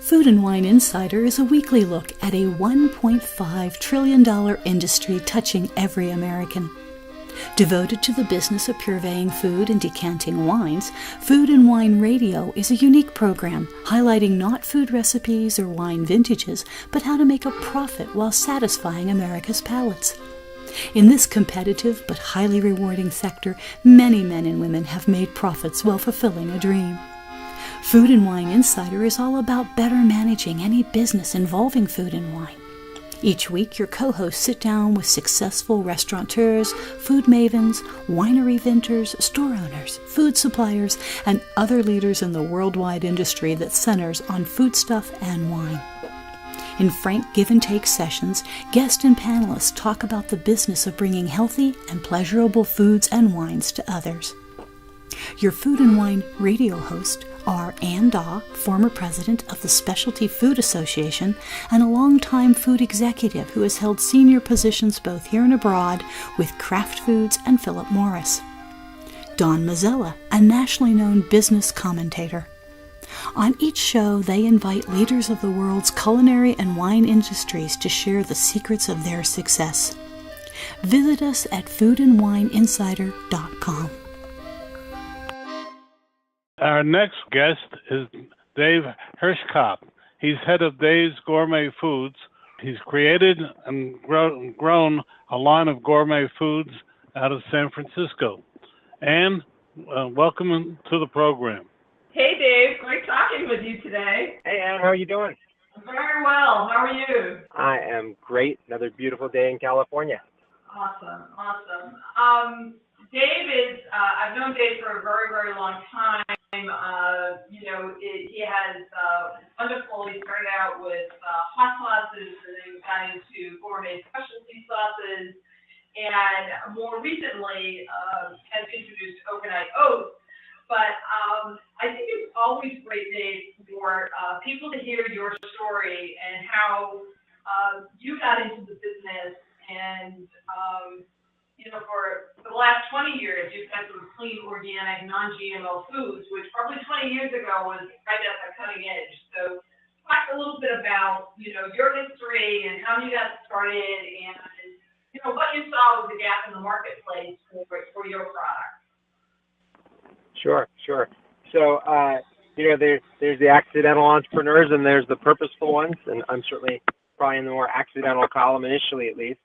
Food and Wine Insider is a weekly look at a $1.5 trillion industry touching every American. Devoted to the business of purveying food and decanting wines, Food and Wine Radio is a unique program highlighting not food recipes or wine vintages, but how to make a profit while satisfying America's palates. In this competitive but highly rewarding sector, many men and women have made profits while fulfilling a dream. Food and Wine Insider is all about better managing any business involving food and wine. Each week, your co-hosts sit down with successful restaurateurs, food mavens, winery vintners, store owners, food suppliers, and other leaders in the worldwide industry that centers on foodstuff and wine. In frank give-and-take sessions, guests and panelists talk about the business of bringing healthy and pleasurable foods and wines to others. Your Food and Wine Radio host are Ann Daw, former president of the Specialty Food Association and a longtime food executive who has held senior positions both here and abroad with Kraft Foods and Philip Morris. Don Mazzella, a nationally known business commentator. On each show, they invite leaders of the world's culinary and wine industries to share the secrets of their success. Visit us at foodandwineinsider.com. Our next guest is Dave Hirschkop. He's head of Dave's Gourmet Foods. He's created and grown a line of gourmet foods out of San Francisco. And welcome to the program. Hey, Dave. Great talking with you today. Hey, Ann. How are you doing? Very well. How are you? I am great. Another beautiful day in California. Awesome. Dave is, I've known Dave for a very, very long time. He has wonderful. He started out with hot sauces, and then got into gourmet specialty sauces, and more recently has introduced overnight oats. But I think it's always great, Dave, for people to hear your story and how you got into the business. And for the last 20 years, you've had some clean, organic, non-GMO foods, which probably 20 years ago was right at the cutting edge. So talk a little bit about, your history and how you got started and, what you saw was the gap in the marketplace for your product. Sure. So, there's the accidental entrepreneurs and there's the purposeful ones, and I'm certainly probably in the more accidental column initially, at least.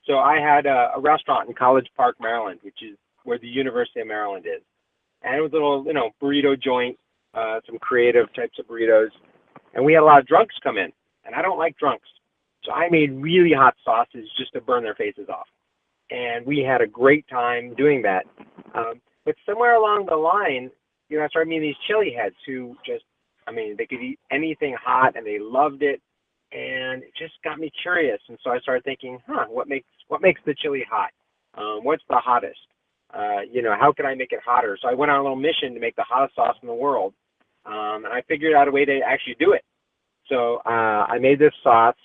So I had a restaurant in College Park, Maryland, which is where the University of Maryland is. And it was a little, burrito joint, some creative types of burritos. And we had a lot of drunks come in, and I don't like drunks. So I made really hot sauces just to burn their faces off. And we had a great time doing that. But somewhere along the line, I started meeting these chili heads who they could eat anything hot and they loved it. And it just got me curious. And so I started thinking, what makes the chili hot? What's the hottest? How can I make it hotter? So I went on a little mission to make the hottest sauce in the world. And I figured out a way to actually do it. So I made this sauce.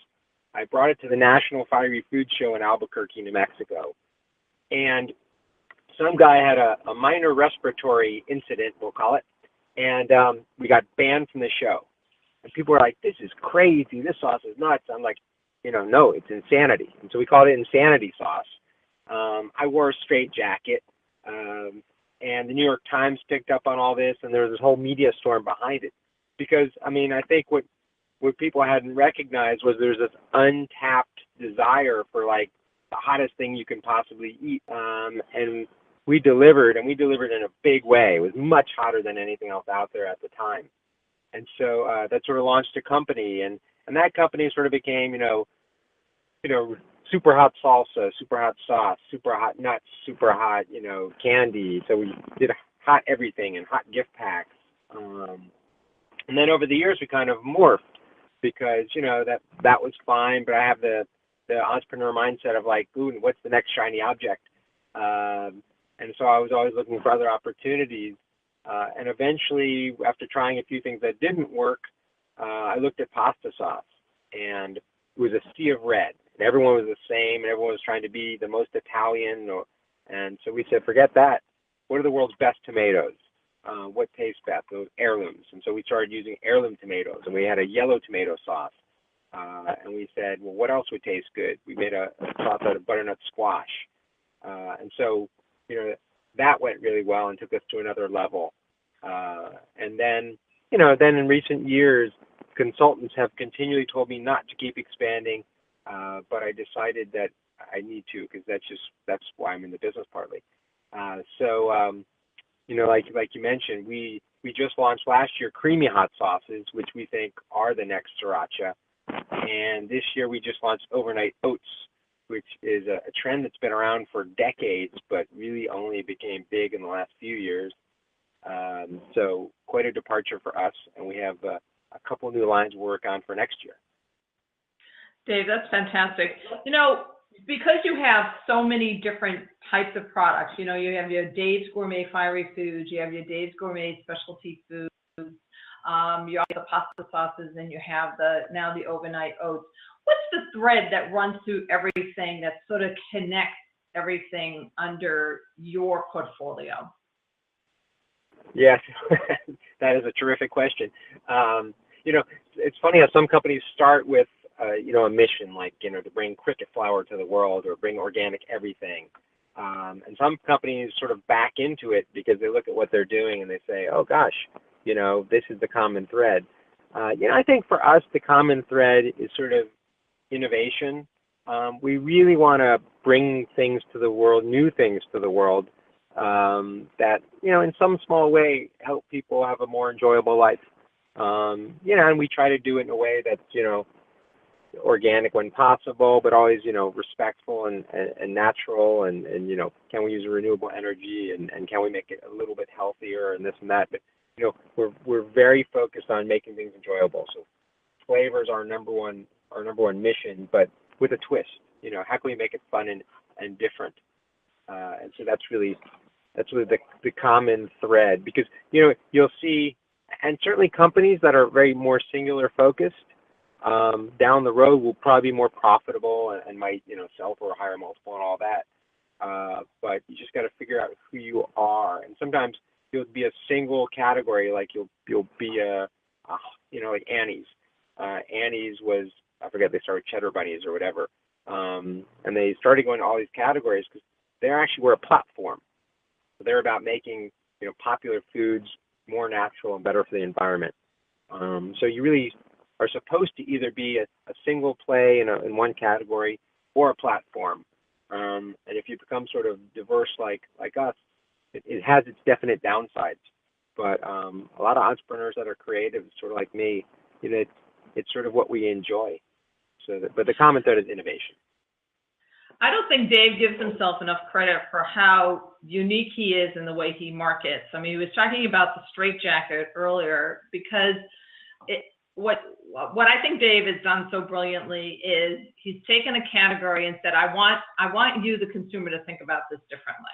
I brought it to the National Fiery Food Show in Albuquerque, New Mexico. And some guy had a minor respiratory incident, we'll call it. And we got banned from the show. And people were like, this is crazy. This sauce is nuts. I'm like, no, it's insanity. And so we called it insanity sauce. I wore a straight jacket. And the New York Times picked up on all this. And there was this whole media storm behind it. Because, I think what people hadn't recognized was there's this untapped desire for, the hottest thing you can possibly eat. And we delivered in a big way. It was much hotter than anything else out there at the time. And so that sort of launched a company, and that company sort of became, super hot salsa, super hot sauce, super hot nuts, super hot, candy. So we did hot everything and hot gift packs. And then over the years, we kind of morphed because, that was fine, but I have the entrepreneur mindset of ooh, what's the next shiny object? And so I was always looking for other opportunities. And eventually, after trying a few things that didn't work, I looked at pasta sauce, and it was a sea of red. And everyone was the same, and everyone was trying to be the most Italian. And so we said, forget that. What are the world's best tomatoes? what tastes best, those heirlooms. And so we started using heirloom tomatoes, and we had a yellow tomato sauce. And we said, well, what else would taste good? We made a sauce out of butternut squash. And so, that went really well and took us to another level. And then, then in recent years, consultants have continually told me not to keep expanding, but I decided that I need to, because that's why I'm in the business partly. Like you mentioned, we just launched last year creamy hot sauces, which we think are the next sriracha. And this year we just launched overnight oats, which is a trend that's been around for decades, but really only became big in the last few years. So quite a departure for us, and we have a couple new lines to work on for next year. Dave, that's fantastic. Because you have so many different types of products, you have your Dave's Gourmet Fiery Foods, you have your Dave's Gourmet Specialty Foods, you have the pasta sauces, and you have now the overnight oats. What's the thread that runs through everything that sort of connects everything under your portfolio? Yes, that is a terrific question. It's funny how some companies start with a mission, like, to bring cricket flour to the world or bring organic everything. And some companies sort of back into it because they look at what they're doing and they say, oh gosh, this is the common thread. I think for us, the common thread is sort of innovation. We really want to bring things to the world, new things to the world, that, in some small way help people have a more enjoyable life. And we try to do it in a way that's, organic when possible, but always, respectful and natural, and can we use renewable energy, and can we make it a little bit healthier and this and that. But, we're very focused on making things enjoyable. So flavors are our number one mission, but with a twist. How can we make it fun and different? And so that's really the common thread, because you'll see, and certainly companies that are very more singular focused down the road will probably be more profitable and might sell for a higher multiple and all that. But you just got to figure out who you are, and sometimes you'll be a single category, like you'll be like Annie's. Annie's was, I forget, they started Cheddar Bunnies or whatever, and they started going to all these categories because they actually were a platform. So they're about making popular foods more natural and better for the environment. So you really are supposed to either be a single play in one category or a platform. And if you become sort of diverse like us, it has its definite downsides. But a lot of entrepreneurs that are creative, sort of like me, it's sort of what we enjoy. But the common thread is innovation. I don't think Dave gives himself enough credit for how unique he is in the way he markets. I mean, he was talking about the straitjacket earlier, because what I think Dave has done so brilliantly is he's taken a category and said, I want you, the consumer, to think about this differently.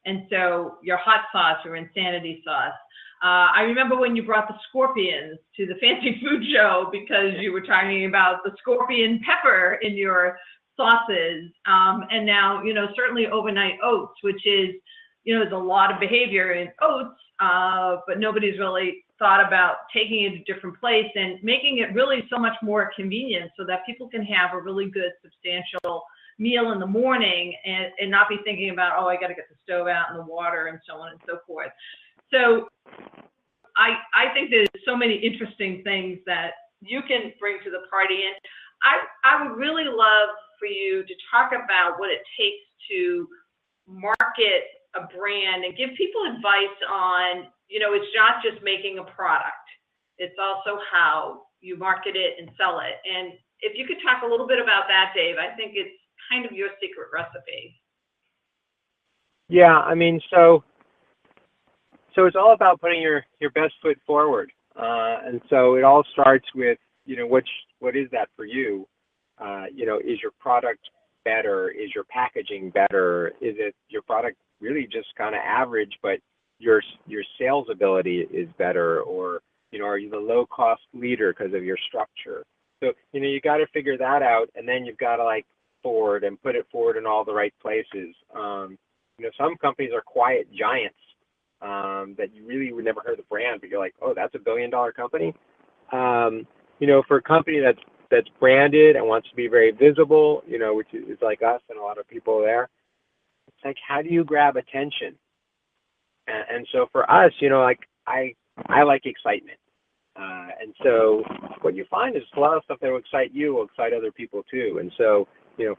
And so your hot sauce, your insanity sauce. I remember when you brought the scorpions to the Fancy Food Show, because you were talking about the scorpion pepper in your sauces. And now, certainly overnight oats, which is, there's a lot of behavior in oats, but nobody's really thought about taking it a different place and making it really so much more convenient so that people can have a really good, substantial meal in the morning and not be thinking about, I got to get the stove out and the water and so on and so forth. So I think there's so many interesting things that you can bring to the party. And I would really love for you to talk about what it takes to market a brand and give people advice on, it's not just making a product. It's also how you market it and sell it. And if you could talk a little bit about that, Dave, I think it's kind of your secret recipe. Yeah, I mean, so it's all about putting your best foot forward. And so it all starts with, what is that for you? Is your product better? Is your packaging better? Is it your product really just kind of average, but your sales ability is better? Or, are you the low cost leader because of your structure? So, you got to figure that out, and then you've got to forward and put it forward in all the right places. Some companies are quiet giants. that you really would never heard of the brand, but you're like, oh, that's $1 billion company. For a company that's branded and wants to be very visible, which is like us and a lot of people there, it's like, how do you grab attention? And so for us, I like excitement. And so what you find is a lot of stuff that will excite you will excite other people too. And so,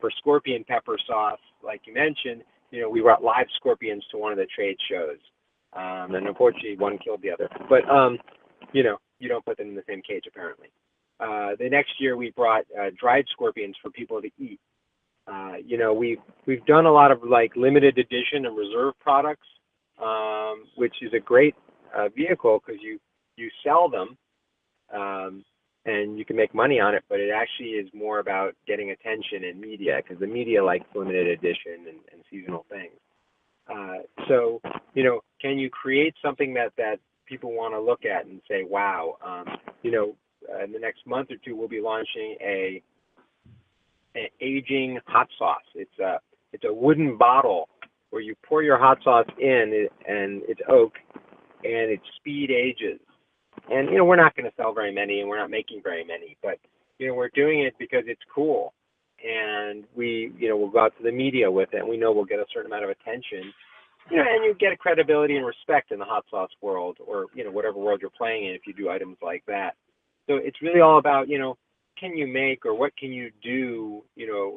for scorpion pepper sauce, like you mentioned, we brought live scorpions to one of the trade shows. And unfortunately, one killed the other. But, you don't put them in the same cage, apparently. The next year, we brought dried scorpions for people to eat. We've done a lot of like limited edition and reserve products, which is a great vehicle because you sell them and you can make money on it, but it actually is more about getting attention in media because the media likes limited edition and seasonal things. So, can you create something that people want to look at and say, wow, in the next month or two, we'll be launching an aging hot sauce. It's a wooden bottle where you pour your hot sauce in, and it's oak, and it speed ages. And, we're not going to sell very many, and we're not making very many, but, we're doing it because it's cool. And we'll go out to the media with it, and we know we'll get a certain amount of attention. And you get a credibility and respect in the hot sauce world or, whatever world you're playing in if you do items like that. So it's really all about, can you make or what can you do,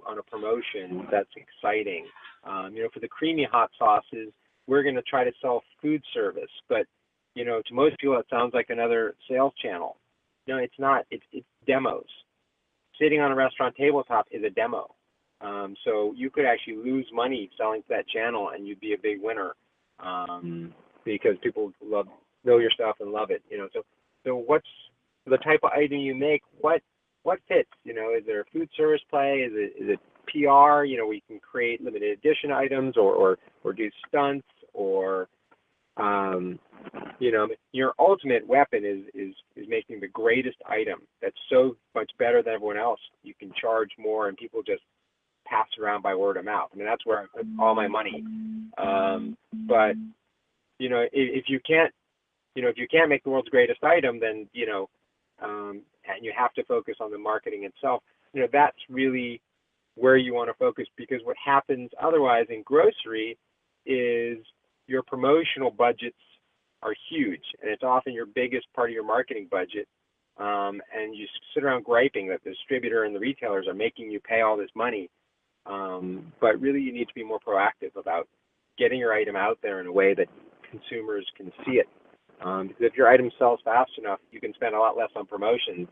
on a promotion that's exciting? For the creamy hot sauces, we're going to try to sell food service, but, to most people, it sounds like another sales channel. No, it's not. It's demos. Sitting on a restaurant tabletop is a demo. So you could actually lose money selling to that channel, and you'd be a big winner because people know your stuff and love it. So what's the type of item you make? What fits? Is there a food service play? Is it PR? We can create limited edition items or do stunts or your ultimate weapon is making the greatest item that's so much better than everyone else. You can charge more, and people just pass around by word of mouth. I mean, that's where I put all my money. But if you can't make the world's greatest item, then and you have to focus on the marketing itself. That's really where you want to focus, because what happens otherwise in grocery is your promotional budgets are huge, and it's often your biggest part of your marketing budget. And you sit around griping that the distributor and the retailers are making you pay all this money. But really, you need to be more proactive about getting your item out there in a way that consumers can see it. Because if your item sells fast enough, you can spend a lot less on promotions.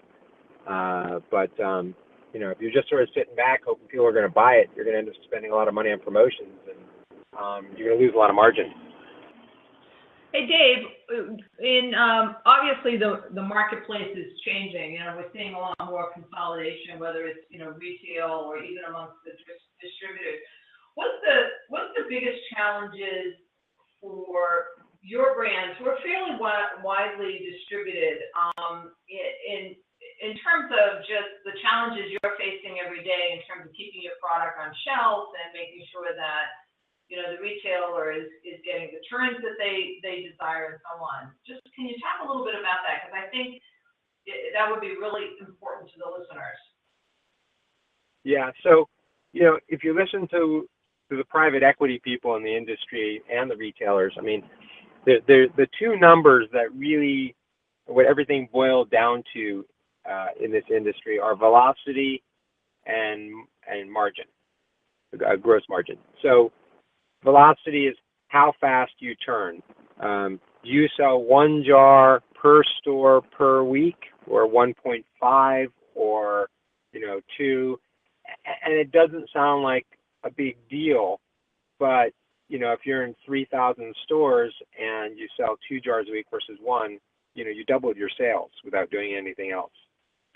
But if you're just sort of sitting back hoping people are going to buy it, you're going to end up spending a lot of money on promotions, and you're going to lose a lot of margin. Hey, Dave, obviously the marketplace is changing. We're seeing a lot more consolidation, whether it's, retail or even amongst the distributors. What's the biggest challenges for your brands who are fairly widely distributed in terms of just the challenges you're facing every day in terms of keeping your product on shelf and making sure that the retailer is getting the turns that they desire and so on. Just can you talk a little bit about that? Because I think that would be really important to the listeners. Yeah. So, if you listen to the private equity people in the industry and the retailers, I mean, the two numbers that really what everything boiled down to in this industry are velocity and margin, gross margin. So velocity is how fast you turn. You sell one jar per store per week, or 1.5, or 2, and it doesn't sound like a big deal, but if you're in 3,000 stores and you sell 2 jars a week versus 1, you doubled your sales without doing anything else.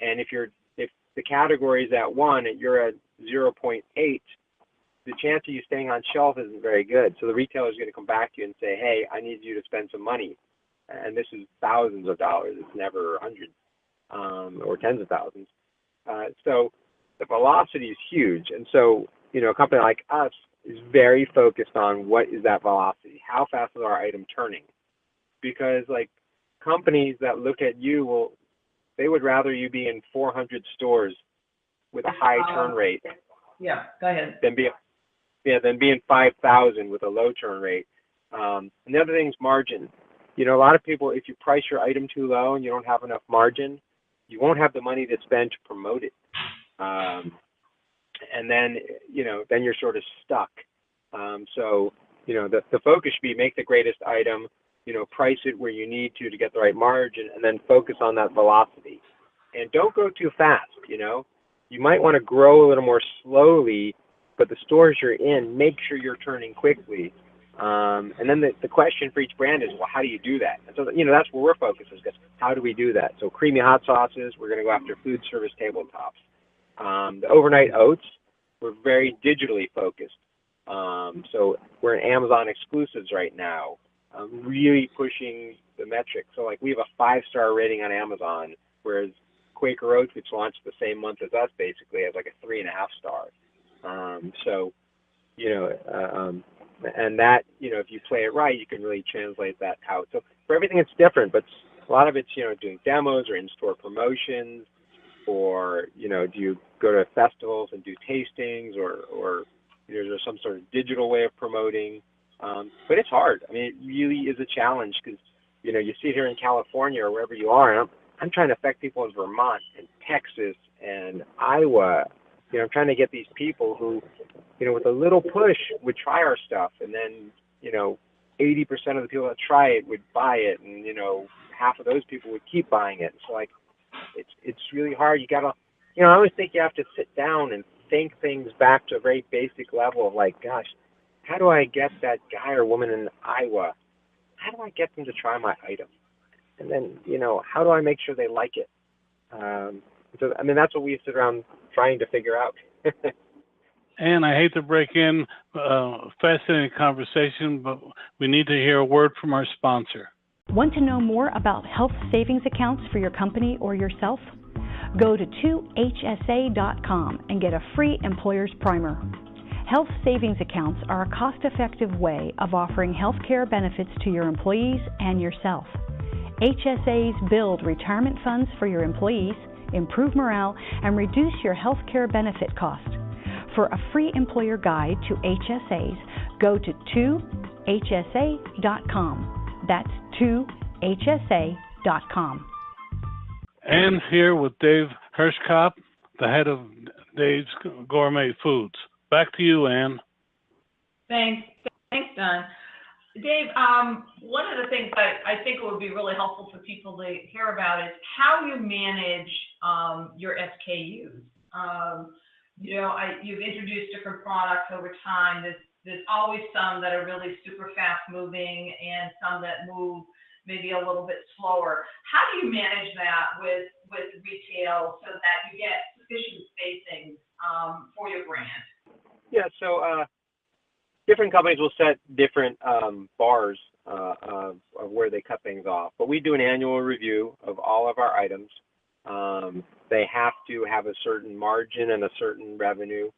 And if the category is at 1 and you're at 0.8, the chance of you staying on shelf isn't very good. So the retailer is going to come back to you and say, hey, I need you to spend some money. And this is thousands of dollars. It's never hundreds or tens of thousands. So the velocity is huge. And so, a company like us is very focused on what is that velocity? How fast is our item turning? because like companies that look at you they would rather you be in 400 stores with a high turn rate. Yeah, go ahead. Than be in 5,000 with a low turn rate. And the other thing is margin. A lot of people, if you price your item too low and you don't have enough margin, you won't have the money to spend to promote it. And then, then you're sort of stuck. So, the focus should be make the greatest item, price it where you need to get the right margin, and then focus on that velocity. And don't go too fast, You might want to grow a little more slowly, but the stores you're in, make sure you're turning quickly. And then the question for each brand is, well, how do you do that? And so, that's where we're focused is how do we do that? So creamy hot sauces, we're going to go after food service tabletops. The overnight oats, we're very digitally focused. So we're in Amazon exclusives right now, really pushing the metrics. So like we have a 5-star rating on Amazon, whereas Quaker Oats, which launched the same month as us, basically has like a 3.5 star. And that, if you play it right, you can really translate that out. So for everything, it's different, but a lot of it's, doing demos or in-store promotions, or, do you go to festivals and do tastings, or is there some sort of digital way of promoting? But it's hard. I mean, it really is a challenge because, you see it here in California or wherever you are, and I'm trying to affect people in Vermont and Texas and Iowa. I'm trying to get these people who, with a little push would try our stuff, and then, 80% of the people that try it would buy it, and, half of those people would keep buying it. So, like, it's really hard. You got to, I always think you have to sit down and think things back to a very basic level of, like, gosh, how do I get that guy or woman in Iowa, how do I get them to try my item? And then, how do I make sure they like it? So, I mean, that's what we sit around trying to figure out. And I hate to break in fascinating conversation, but we need to hear a word from our sponsor. Want to know more about health savings accounts for your company or yourself? Go to 2hsa.com and get a free employer's primer. Health savings accounts are a cost-effective way of offering health care benefits to your employees and yourself. HSAs build retirement funds for your employees, improve morale, and reduce your health care benefit cost. For a free employer guide to HSAs, go to 2hsa.com. That's 2hsa.com. And here with Dave Hirschkop, the head of Dave's Gourmet Foods. Back to you, Ann. Thanks, Don. Dave, one of the things I think it would be really helpful for people to hear about is how you manage your SKUs. You've introduced different products over time. There's always some that are really super fast moving and some that move maybe a little bit slower. How do you manage that with retail so that you get sufficient spacing for your brand? Yeah, so different companies will set different bars of where they cut things off. But we do an annual review of all of our items. They have to have a certain margin and a certain revenue,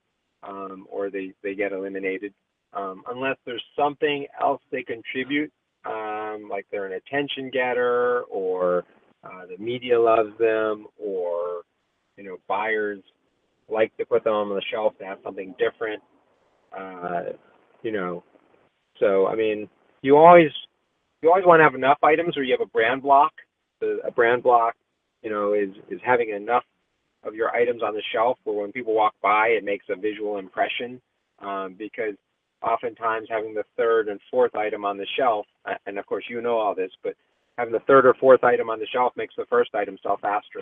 or they get eliminated. Unless there's something else they contribute, like they're an attention getter, or the media loves them, or buyers like to put them on the shelf to have something different. So I mean, you always want to have enough items where you have a brand block. A brand block, is having enough of your items on the shelf where when people walk by, it makes a visual impression. Because oftentimes having the third and fourth item on the shelf, and of course you know all this, but having the third or fourth item on the shelf makes the first item sell faster.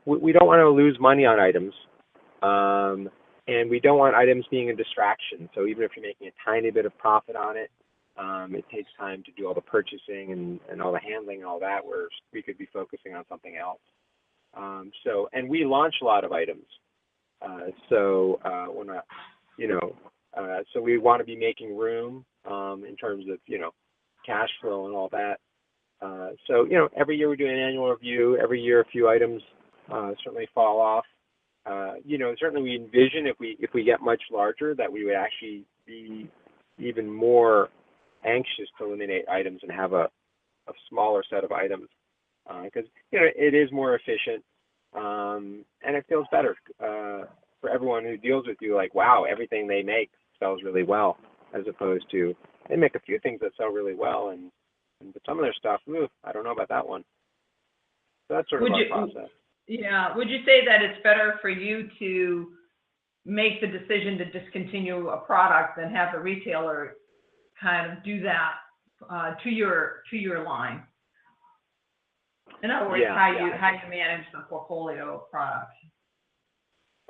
We don't want to lose money on items, and we don't want items being a distraction. So even if you're making a tiny bit of profit on it, it takes time to do all the purchasing and all the handling and all that, where we could be focusing on something else. And we launch a lot of items. So we want to be making room in terms of, cash flow and all that. Every year we do an annual review. Every year a few items certainly fall off. Certainly we envision if we get much larger that we would actually be even more anxious to eliminate items and have a smaller set of items because it is more efficient and it feels better for everyone who deals with you. Like, wow, everything they make sells really well, as opposed to they make a few things that sell really well, but some of their stuff, I don't know about that one. So that's sort of our process. Yeah. Would you say that it's better for you to make the decision to discontinue a product than have the retailer kind of do that to your line? In other words, how you manage the portfolio of products.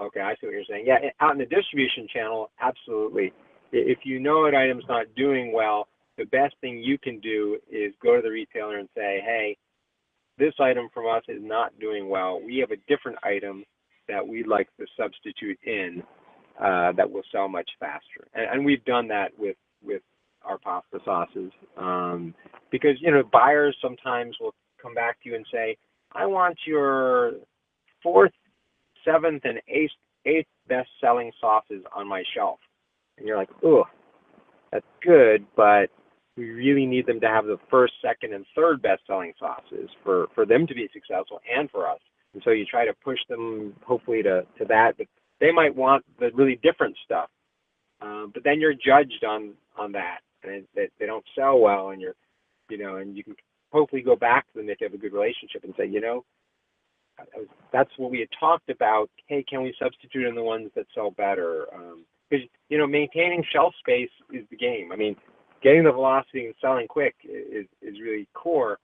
Okay, I see what you're saying. Yeah, out in the distribution channel, absolutely. If you know an item's not doing well, the best thing you can do is go to the retailer and say, hey, this item from us is not doing well. We have a different item that we'd like to substitute in that will sell much faster. And we've done that with our pasta sauces because, buyers sometimes will come back to you and say, I want your 4th, 7th, and 8th best-selling sauces on my shelf. And you're like, oh, that's good, but we really need them to have the 1st, 2nd, and 3rd best-selling sauces for them to be successful and for us. And so you try to push them, hopefully, to that. But they might want the really different stuff. But then you're judged on that. And they don't sell well, and and you can hopefully go back to them if you have a good relationship and say, that's what we had talked about. Hey, can we substitute in the ones that sell better? Because, maintaining shelf space is the game. I mean, getting the velocity and selling quick is really core,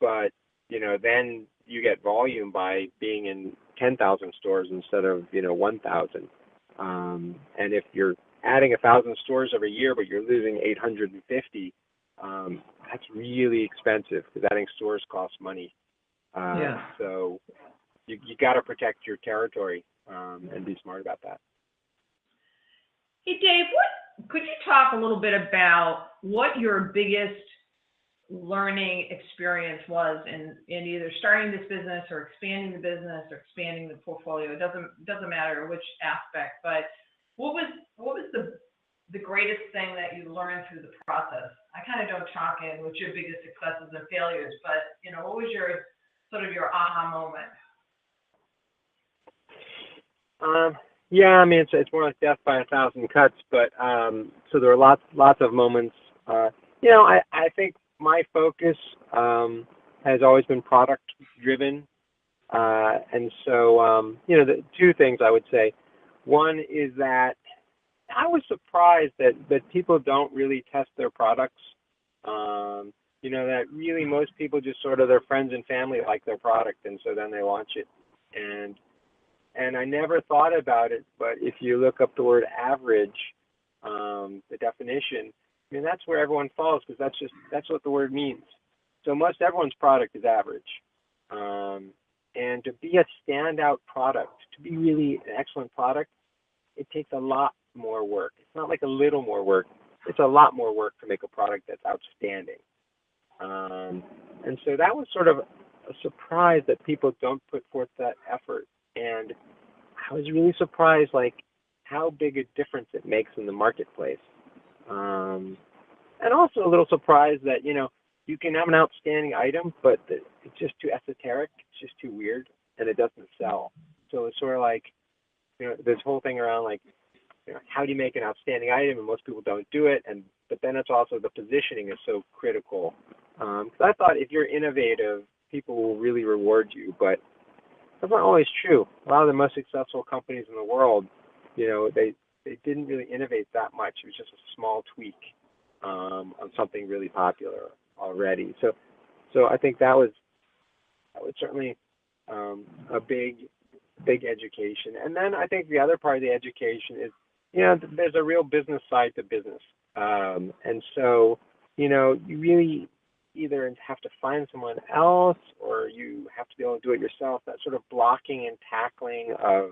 but, then you get volume by being in 10,000 stores instead of, 1,000. And if you're adding 1,000 stores every year, but you're losing 850, that's really expensive because adding stores costs money. So you got to protect your territory and be smart about that. Hey, Dave, could you talk a little bit about what your biggest learning experience was in either starting this business or expanding the business or expanding the portfolio? It doesn't matter which aspect, but what was the greatest thing that you learned through the process? I kind of don't talk in what's your biggest successes and failures, but what was your sort of your aha moment? It's more like death by 1,000 cuts, but so there are lots of moments. I think my focus has always been product driven, and so the two things I would say. One is that I was surprised that people don't really test their products. That really most people just sort of their friends and family like their product, and so then they launch it. And I never thought about it, but if you look up the word average, the definition, that's where everyone falls because that's what the word means. So most everyone's product is average. And to be a standout product, to be really an excellent product, it takes a lot more work. It's not like a little more work. It's a lot more work to make a product that's outstanding. And so that was sort of a surprise that people don't put forth that effort. And I was really surprised, how big a difference it makes in the marketplace. And also a little surprised that, you can have an outstanding item, but it's just too esoteric. It's just too weird, and it doesn't sell. So it's sort of like, this whole thing around how do you make an outstanding item, and most people don't do it. But then it's also the positioning is so critical. Because I thought if you're innovative, people will really reward you, but that's not always true. A lot of the most successful companies in the world, they didn't really innovate that much. It was just a small tweak on something really popular already. So I think that was certainly a big education. And then I think the other part of the education is, there's a real business side to business. And so, you really either have to find someone else or you have to be able to do it yourself. That sort of blocking and tackling of,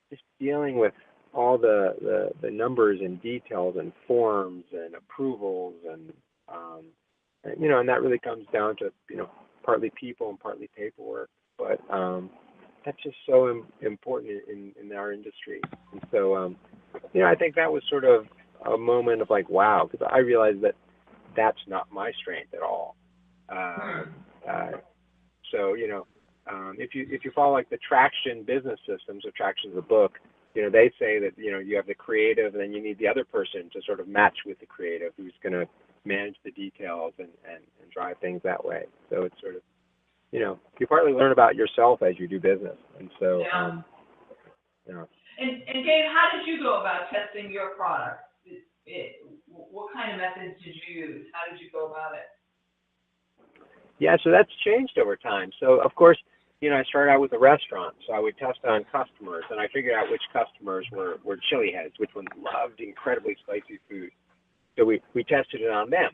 just dealing with all the numbers and details and forms and approvals and that really comes down to, partly people and partly paperwork. But that's just so important in our industry. And so, I think that was sort of a moment of like, wow, because I realized that that's not my strength at all. So, if you follow like the Traction business systems, or Traction's a book, they say that, you have the creative and then you need the other person to sort of match with the creative who's going to manage the details and drive things that way. So it's sort of, you partly learn about yourself as you do business. And so, And Dave, how did you go about testing your product? What kind of methods did you use? How did you go about it? Yeah, so that's changed over time. So, of course, I started out with a restaurant, so I would test on customers, and I figured out which customers were chili heads, which ones loved incredibly spicy food. So we tested it on them.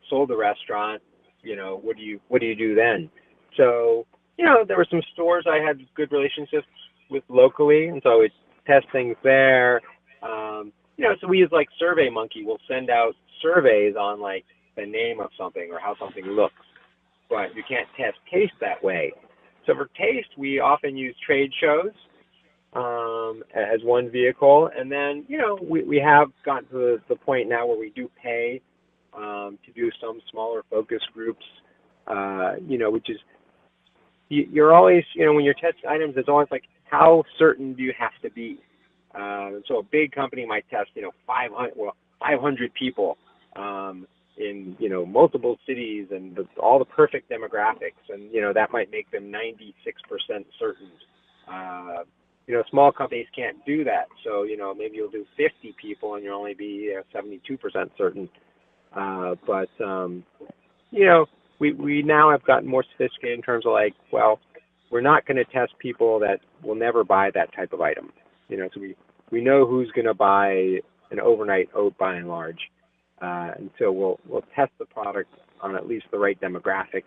Sold the restaurant, what do you do then? So, there were some stores I had good relationships with locally, and so I would test things there. So we use like SurveyMonkey. We'll send out surveys on like the name of something or how something looks, but you can't test taste that way. So for taste, we often use trade shows as one vehicle, and then we have gotten to the point now where we do pay to do some smaller focus groups, which is you're always when you're testing items, it's always like how certain do you have to be? So a big company might test 500 people in multiple cities and all the perfect demographics, and that might make them 96% certain. Small companies can't do that, so maybe you'll do 50 people and you'll only be 72% certain. But we now have gotten more sophisticated in terms of like, well, we're not going to test people that will never buy that type of item. So we know who's going to buy an overnight oat by and large. And so we'll test the product on at least the right demographic.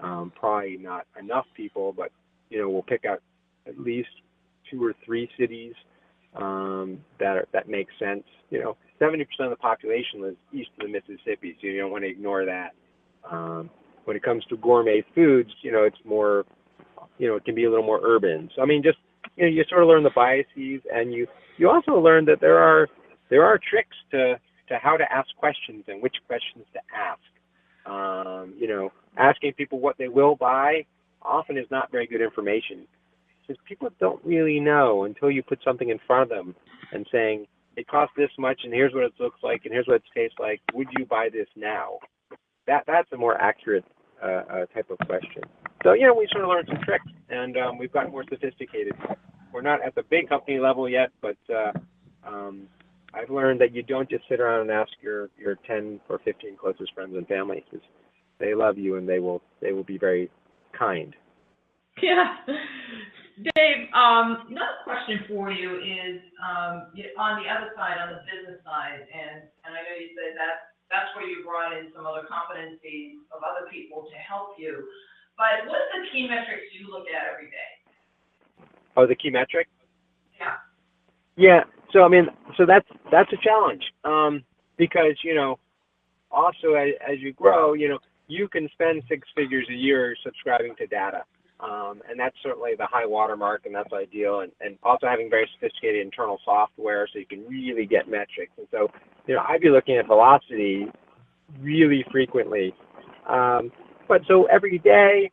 Probably not enough people, but we'll pick out at least 2 or 3 cities that make sense. 70% of the population lives east of the Mississippi, so you don't want to ignore that. When it comes to gourmet foods, it's more, it can be a little more urban. So I mean, just you sort of learn the biases, and you also learn that there are tricks to how to ask questions and which questions to ask. Asking people what they will buy often is not very good information, because people don't really know until you put something in front of them and saying, it costs this much, and here's what it looks like, and here's what it tastes like. Would you buy this now? That's a more accurate type of question. So, we sort of learned some tricks, and we've gotten more sophisticated. We're not at the big company level yet, but I've learned that you don't just sit around and ask your 10 or 15 closest friends and family, because they love you and they will be very kind. Yeah. Dave, another question for you is on the other side, on the business side, and I know you said that's where you brought in some other competencies of other people to help you. But what are the key metrics you look at every day? Oh, the key metric? Yeah. Yeah. So I mean, that's a challenge because also as you grow, you can spend 6 figures a year subscribing to data. And that's certainly the high watermark, and that's ideal. And also having very sophisticated internal software so you can really get metrics. And so, I'd be looking at velocity really frequently. But so every day,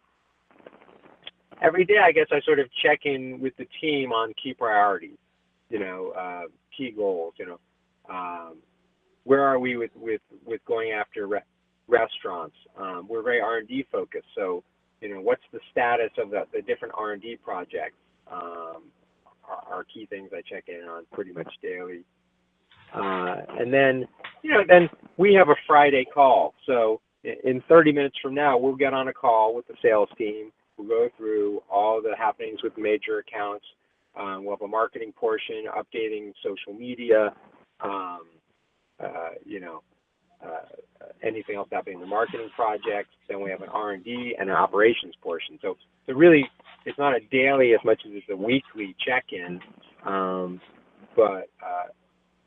I guess I sort of check in with the team on key priorities, key goals, where are we with going after restaurants? We're very R&D focused, so what's the status of the different R&D projects are key things I check in on pretty much daily. And then, then we have a Friday call. So in 30 minutes from now, we'll get on a call with the sales team. We'll go through all the happenings with major accounts. We'll have a marketing portion, updating social media, anything else happening in the marketing project. Then we have an R&D and an operations portion. So really, it's not a daily as much as it's a weekly check-in. But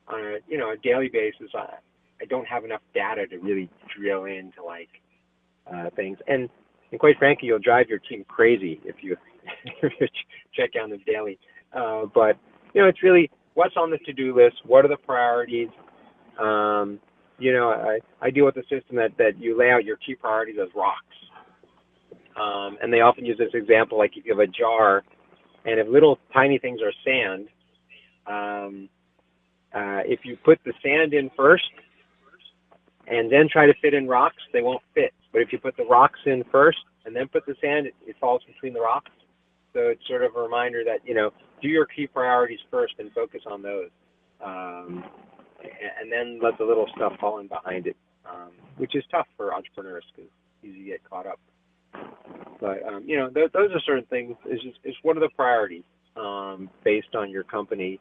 on a daily basis, I don't have enough data to really drill into things. And quite frankly, you'll drive your team crazy if you check on them daily. But it's really what's on the to-do list, what are the priorities. I deal with a system that you lay out your key priorities as rocks. And they often use this example, like if you have a jar, and if little tiny things are sand, if you put the sand in first and then try to fit in rocks, they won't fit. But if you put the rocks in first and then put the sand, it falls between the rocks. So it's sort of a reminder that, do your key priorities first and focus on those. And then let the little stuff fall in behind it, which is tough for entrepreneurs because it's easy to get caught up. But, those are certain things. It's what are the priorities based on your company?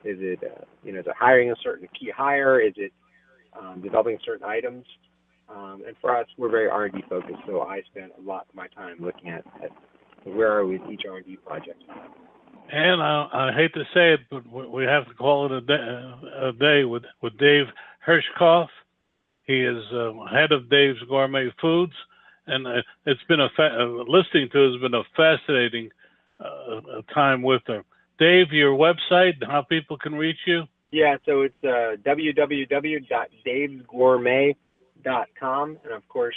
Is it, is it hiring a certain key hire? Is it developing certain items? And for us, we're very R&D focused, so I spend a lot of my time looking at where are we with each R&D project. And I hate to say it, but we have to call it a day with Dave Hirschkop. He is head of Dave's Gourmet Foods, and it's been listening to it has been a fascinating time with him. Dave, your website, how people can reach you? Yeah, so it's www.davesgourmet.com, and of course,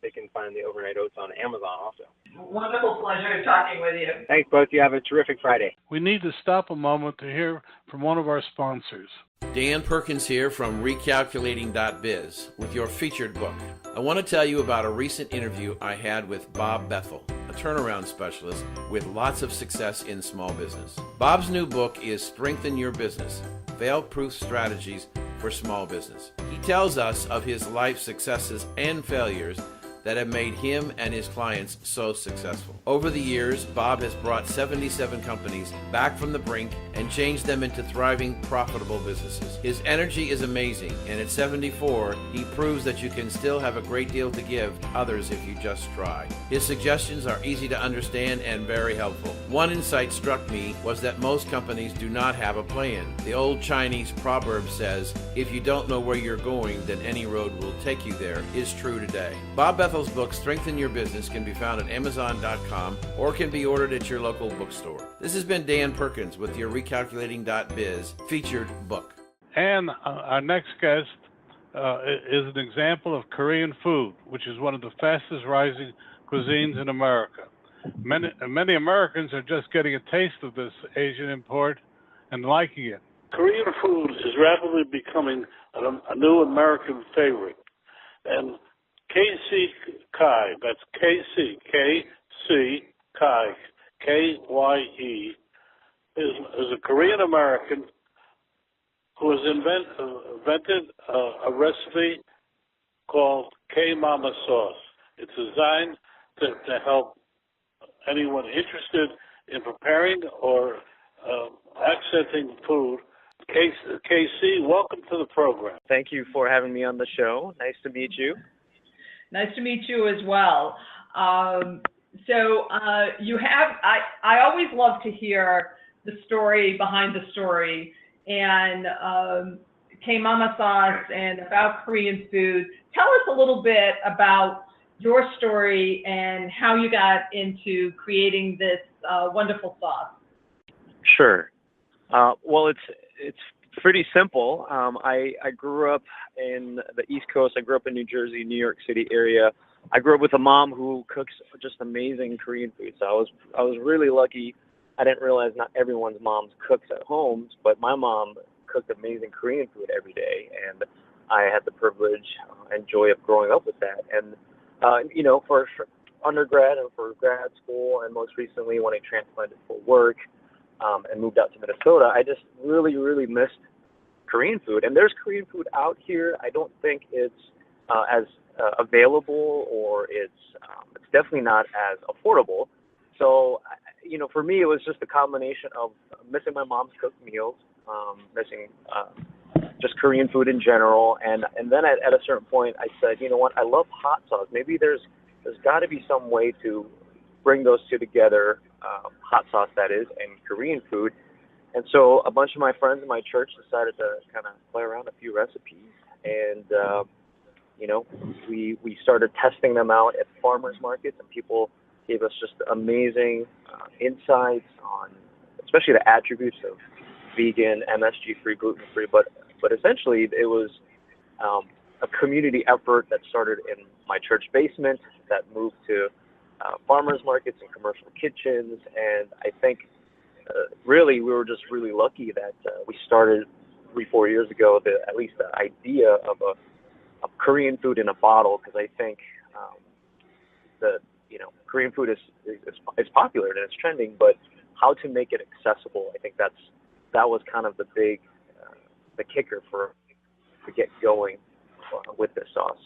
they can find the overnight oats on Amazon also. Wonderful pleasure talking with you. Thanks, both. You have a terrific Friday. We need to stop a moment to hear from one of our sponsors. Dan Perkins here from Recalculating.biz with your featured book. I want to tell you about a recent interview I had with Bob Bethel, a turnaround specialist with lots of success in small business. Bob's new book is Strengthen Your Business, Fail-Proof Strategies for Small Business. He tells us of his life successes and failures that have made him and his clients so successful. Over the years, Bob has brought 77 companies back from the brink and changed them into thriving, profitable businesses. His energy is amazing, and at 74, he proves that you can still have a great deal to give others if you just try. His suggestions are easy to understand and very helpful. One insight struck me was that most companies do not have a plan. The old Chinese proverb says, if you don't know where you're going, then any road will take you there, is true today. Bob Bethel's book, Strengthen Your Business, can be found at Amazon.com or can be ordered at your local bookstore. This has been Dan Perkins with your Recalculating.biz featured book. And our next guest is an example of Korean food, which is one of the fastest rising cuisines in America. Many Americans are just getting a taste of this Asian import and liking it. Korean food is rapidly becoming a new American favorite. And KC Kai, that's KC Kai, Kye, is a Korean American who has invented a recipe called K-Mama sauce. It's designed to help anyone interested in preparing or accenting food. KC, welcome to the program. Thank you for having me on the show. Nice to meet you. Nice to meet you as well. You have, I always love to hear the story behind the story and K-Mama sauce and about Korean food. Tell us a little bit about your story and how you got into creating this wonderful sauce. Sure. Well, it's pretty simple. I grew up in the East Coast. I grew up in New Jersey, New York City area. I grew up with a mom who cooks just amazing Korean food. So I was really lucky. I didn't realize not everyone's moms cooks at homes, but my mom cooked amazing Korean food every day, and I had the privilege and joy of growing up with that. And for undergrad and for grad school, and most recently when I transplanted for work and moved out to Minnesota, I just really, really missed Korean food. And there's Korean food out here. I don't think it's as available, or it's definitely not as affordable. So, for me, it was just a combination of missing my mom's cooked meals, missing just Korean food in general. And then at a certain point, I said, you know what, I love hot sauce. Maybe there's got to be some way to bring those two together, hot sauce, that is, and Korean food. And so a bunch of my friends in my church decided to kind of play around a few recipes. And, we started testing them out at farmers markets, and people gave us just amazing insights on especially the attributes of vegan, MSG-free, gluten-free, but essentially it was a community effort that started in my church basement that moved to farmers markets and commercial kitchens. And I think really we were just really lucky that we started 3-4 years ago, at least the idea of Korean food in a bottle, because I think Korean food is popular and it's trending, but how to make it accessible, I think that was kind of the kicker to get going with this sauce.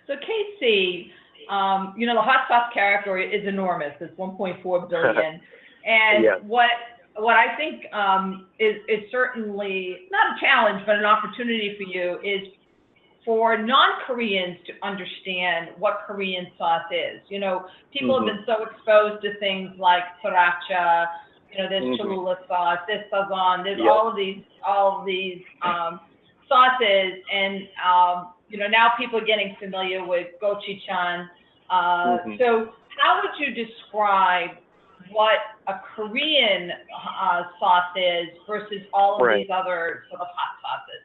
So Casey, the hot sauce category is enormous. It's 1.4 billion, and yeah. What I think is certainly not a challenge, but an opportunity for you is for non-Koreans to understand what Korean sauce is. People have been so exposed to things like sriracha, there's Cholula sauce, there's sazon, there's all of these sauces, and now people are getting familiar with gochujang. So how would you describe what a Korean sauce is versus all of these other sort of hot sauces?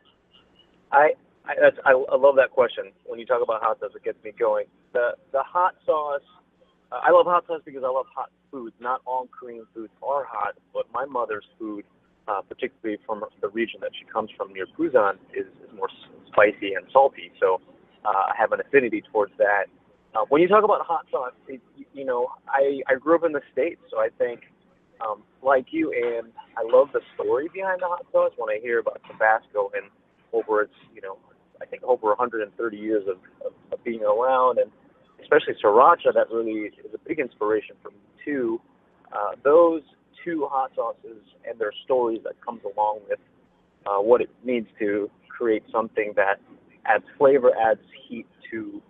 I love that question. When you talk about hot sauce, it gets me going. The hot sauce, I love hot sauce because I love hot foods. Not all Korean foods are hot, but my mother's food, particularly from the region that she comes from near Busan, is more spicy and salty. So I have an affinity towards that. When you talk about hot sauce, I grew up in the States, so I think, like you, and I love the story behind the hot sauce. When I hear about Tabasco and over its, I think over 130 years of being around, and especially sriracha, that really is a big inspiration for me too. Those two hot sauces and their stories that comes along with what it means to create something that adds flavor, adds heat to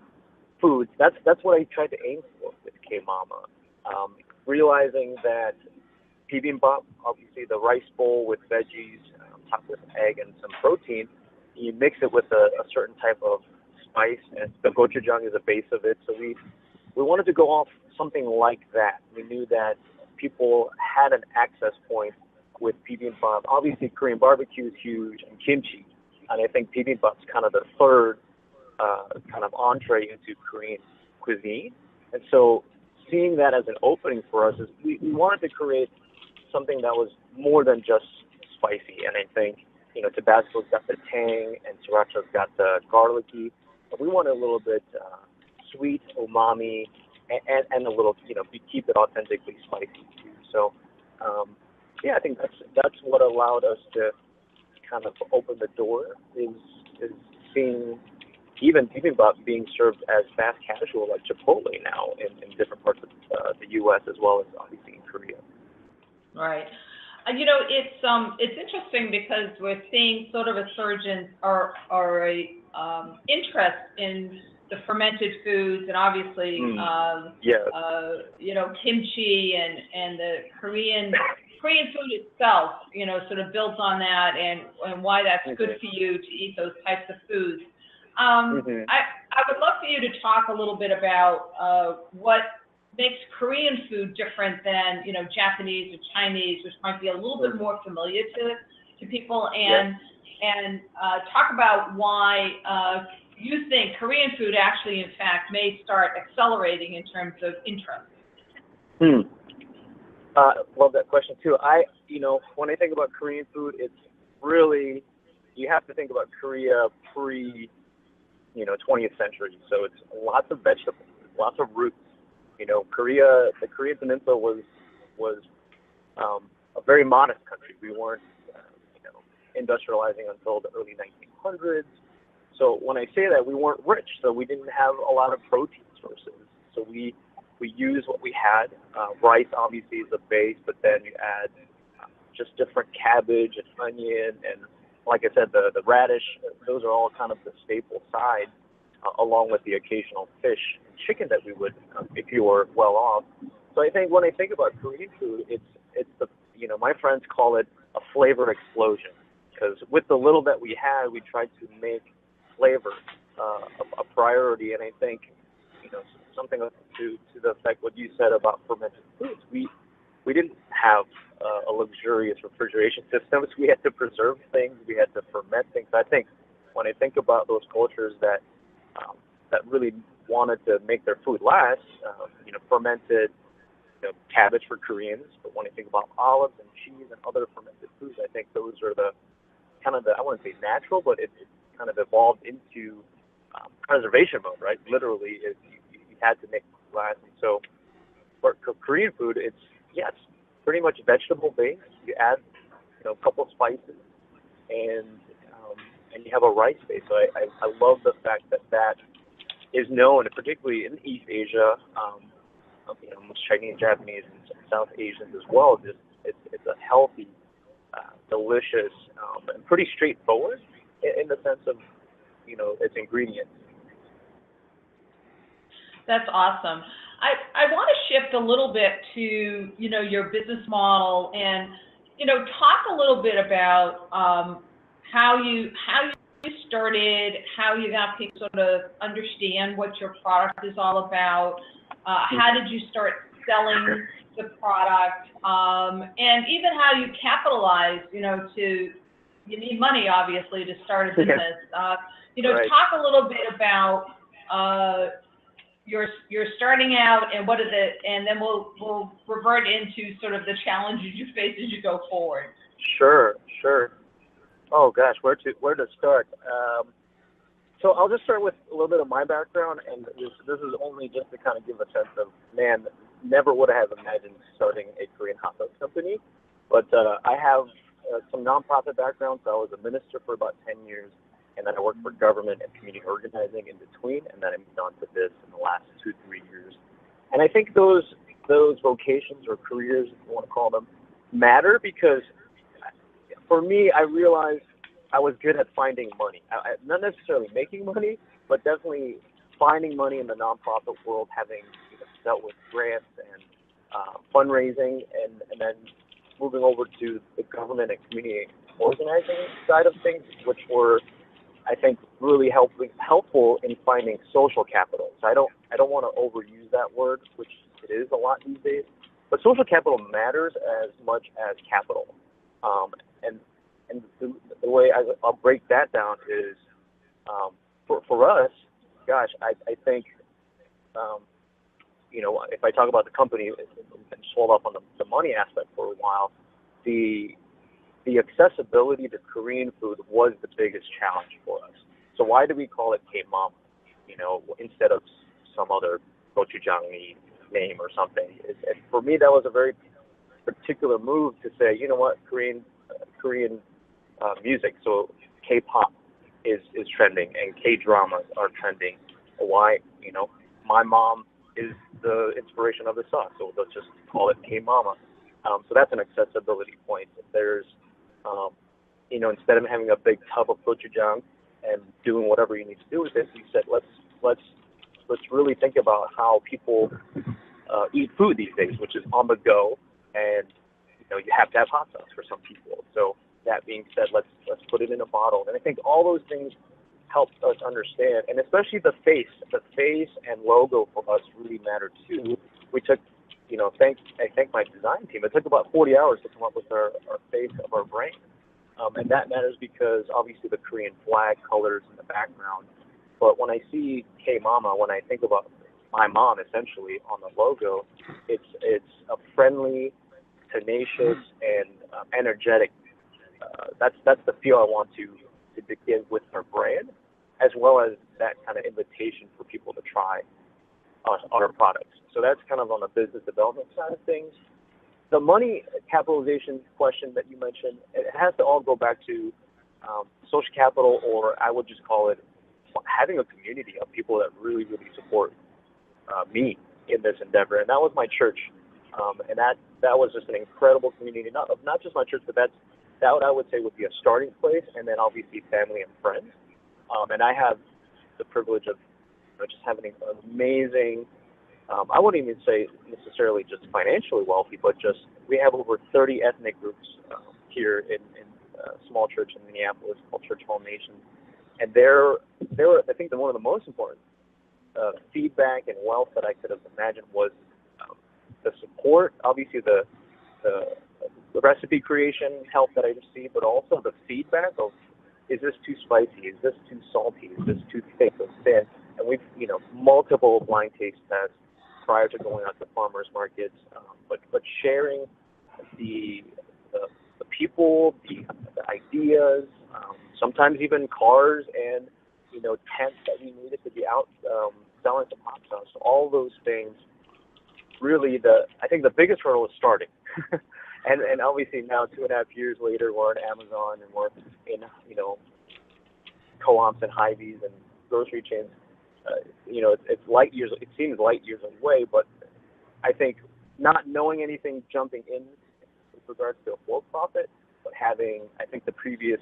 foods. That's what I tried to aim for with K-Mama. Realizing that bibimbap, obviously the rice bowl with veggies, topped with egg and some protein, you mix it with a certain type of spice, and the gochujang is a base of it. So we wanted to go off something like that. We knew that people had an access point with bibimbap. Obviously, Korean barbecue is huge, and kimchi. And I think bibimbap's kind of the third kind of entree into Korean cuisine. And so seeing that as an opening for us is we wanted to create something that was more than just spicy. And I think, Tabasco's got the tang and sriracha's got the garlicky. But we want a little bit sweet, umami, and a little, keep it authentically spicy too. So, I think that's what allowed us to kind of open the door is seeing even bibimbap being served as fast casual like Chipotle now in different parts of the U.S. as well as obviously in Korea. Right. It's interesting because we're seeing sort of a surgence or a interest in the fermented foods, and obviously, kimchi and the Korean food itself, sort of builds on that, and why that's good for you to eat those types of foods. I would love for you to talk a little bit about what makes Korean food different than, Japanese or Chinese, which might be a little bit more familiar to people, and talk about why you think Korean food actually, in fact, may start accelerating in terms of interest. Love that question too. When I think about Korean food, it's really, you have to think about Korea pre, 20th century. So it's lots of vegetables, lots of roots. The Korean Peninsula was a very modest country. We weren't, industrializing until the early 1900s. So when I say that, we weren't rich, so we didn't have a lot of protein sources. So we used what we had. Rice obviously is a base, but then you add just different cabbage and onion, and like I said, the radish. Those are all kind of the staple side, along with the occasional fish and chicken that we would, if you were well off. So I think when I think about Korean food, it's the, my friends call it a flavor explosion, because with the little that we had, we tried to make flavor a priority. And I think, something to the effect what you said about fermented foods. We didn't have a luxurious refrigeration system. So we had to preserve things. We had to ferment things. I think when I think about those cultures that really wanted to make their food last, fermented cabbage for Koreans. But when I think about olives and cheese and other fermented foods, I think those are the kind of I wouldn't say natural, but it kind of evolved into preservation mode, right? Literally, you had to make it last. And so for Korean food, it's pretty much vegetable based. You add a couple spices, and you have a rice base. So I love the fact that is known, particularly in East Asia, most Chinese, Japanese, and South Asians as well. It's a healthy, delicious, and pretty straightforward in the sense of its ingredients. That's awesome. I want to shift a little bit to, your business model and, talk a little bit about how you started, how you got people sort of understand what your product is all about, how did you start selling the product, and even how you capitalize, you need money, obviously, to start a business. Right. Talk a little bit about you're starting out and what is it, and then we'll revert into sort of the challenges you face as you go forward. Sure. Oh gosh, where to start? So I'll just start with a little bit of my background, and this is only just to kind of give a sense of, man, never would I have imagined starting a Korean hot dog company. But I have some nonprofit background, so I was a minister for about 10 years. And then I worked for government and community organizing in between, and then I moved on to this in the last 2-3 years. And I think those vocations or careers, if you want to call them, matter because for me, I realized I was good at finding money. Not necessarily making money, but definitely finding money in the nonprofit world, having dealt with grants and fundraising, and then moving over to the government and community organizing side of things, which were, I think, really helpful in finding social capital. So I don't want to overuse that word, which it is a lot these days, but social capital matters as much as capital. And the way I'll break that down is, for us, gosh, I think, if I talk about the company and just hold off on the money aspect for a while, the accessibility to Korean food was the biggest challenge for us. So why do we call it K-Mama, instead of some other gochujang name or something? And for me, that was a very particular move to say, you know what, Korean music, so K-pop is trending and K-dramas are trending. Why? My mom is the inspiration of the song, so let's just call it K-Mama. So that's an accessibility point. There's instead of having a big tub of gochujang and doing whatever you need to do with it, you said let's really think about how people eat food these days, which is on the go, and you have to have hot dogs for some people. So that being said, let's put it in a bottle, and I think all those things helped us understand, and especially the face and logo for us really mattered too. We took, I thank my design team. It took about 40 hours to come up with our face of our brand. And that matters because obviously the Korean flag colors in the background. But when I see K-Mama, when I think about my mom essentially on the logo, it's a friendly, tenacious, and energetic. That's the feel I want to give with our brand, as well as that kind of invitation for people to try our products. So that's kind of on the business development side of things. The money capitalization question that you mentioned, it has to all go back to social capital, or I would just call it having a community of people that really, really support me in this endeavor. And that was my church. And that was just an incredible community, not just my church, but that I would say would be a starting place, and then obviously family and friends. And I have the privilege of just having an amazing, I wouldn't even say necessarily just financially wealthy, but just we have over 30 ethnic groups here in a small church in Minneapolis called Church Home Nation. And they're I think one of the most important feedback and wealth that I could have imagined was the support, obviously the the recipe creation help that I received, but also the feedback of, is this too spicy? Is this too salty? Is this too thick or thin? And we've, multiple blind taste tests prior to going out to farmers markets, but sharing the people, the ideas, sometimes even cars and, tents that we needed to be out selling to pop sauce. So all those things, really, I think the biggest hurdle is starting. and obviously now 2.5 years later, we're on Amazon and we're in, co-ops and Hy-Vees and grocery chains. It's light years. It seems light years away, but I think not knowing anything jumping in with regards to a for-profit, but having, I think, the previous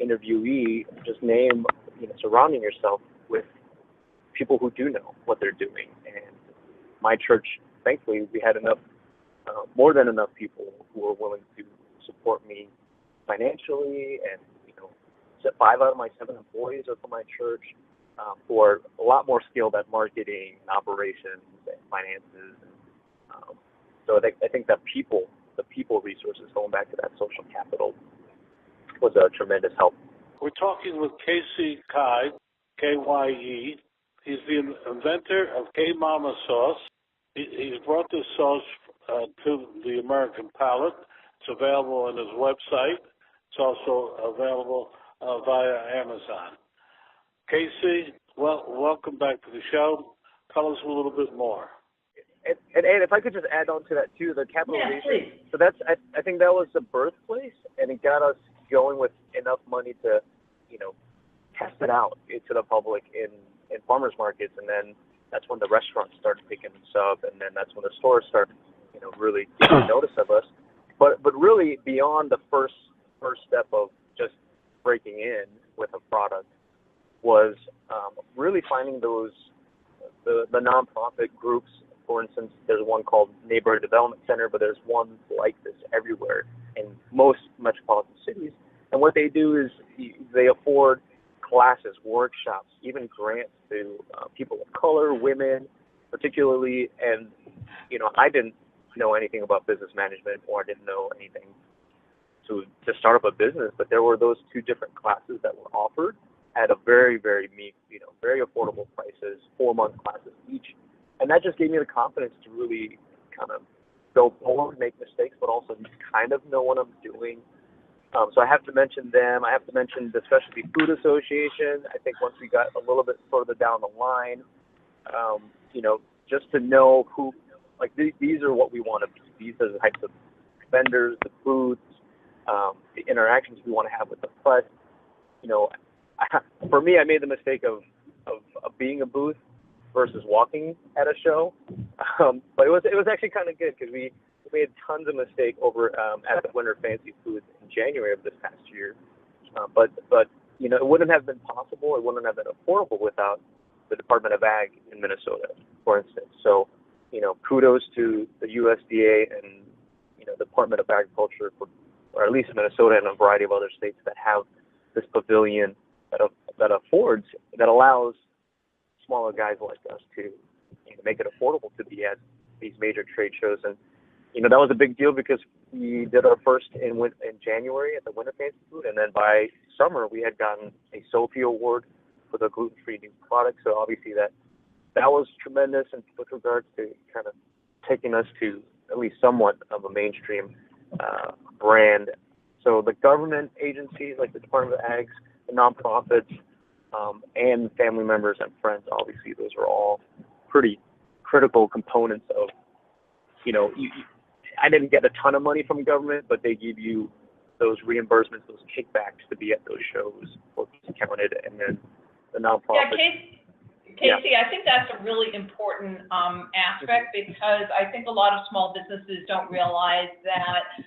interviewee just name, surrounding yourself with people who do know what they're doing. And my church, thankfully, we had enough, more than enough people who were willing to support me financially. And, 5 out of my 7 employees are from my church, who are a lot more skilled at marketing, operations, and finances. And, so I think that the people resources, going back to that social capital, was a tremendous help. We're talking with Casey Kye, K-Y-E. He's the inventor of K-Mama sauce. He's brought this sauce to the American palate. It's available on his website. It's also available via Amazon. Casey, welcome back to the show. Tell us a little bit more. And if I could just add on to that too, the capitalization. Yeah, so that's, I think that was the birthplace, and it got us going with enough money to, test it out to the public in farmers markets, and then that's when the restaurants started picking us up, and then that's when the stores started, really taking notice of us. But really beyond the first step of just breaking in with a product was really finding the nonprofit groups. For instance, there's one called Neighborhood Development Center, but there's one like this everywhere in most metropolitan cities. And what they do is they afford classes, workshops, even grants to people of color, women, particularly. And, I didn't know anything about business management, or I didn't know anything to start up a business, but there were those 2 different classes that were offered at a very, very meek, very affordable prices, 4-month classes each. And that just gave me the confidence to really kind of go forward, make mistakes, but also kind of know what I'm doing. So I have to mention them. I have to mention the Specialty Food Association. I think once we got a little bit further down the line, just to know who, like, these are what we want to be. These are the types of vendors, the foods, the interactions we want to have with the press. For me, I made the mistake of being a booth versus walking at a show, but it was actually kind of good because we made tons of mistakes over at the Winter Fancy Foods in January of this past year. But it wouldn't have been possible. It wouldn't have been affordable without the Department of Ag in Minnesota, for instance. So, kudos to the USDA and Department of Agriculture, or at least Minnesota and a variety of other states that have this pavilion that allows smaller guys like us to make it affordable to be at these major trade shows. And that was a big deal because we did our first in January at the Winter Fancy Food, and then by summer we had gotten a Sophie Award for the gluten-free new product. So obviously that was tremendous, and with regards to kind of taking us to at least somewhat of a mainstream brand. So the government agencies like the Department of Ag, the nonprofits, and family members and friends, obviously those are all pretty critical components of, I didn't get a ton of money from government, but they give you those reimbursements, those kickbacks to be at those shows, or counted, and then the nonprofit. Yeah, Casey, I think that's a really important aspect, because I think a lot of small businesses don't realize that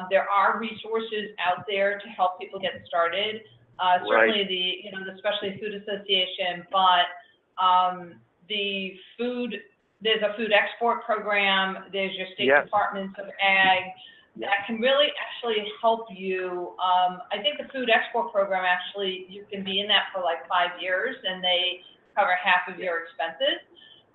there are resources out there to help people get started. Certainly the Specialty Food Association, but there's a food export program, there's your state departments of ag that can really actually help you. I think the food export program, actually, you can be in that for like 5 years, and they cover half of your expenses.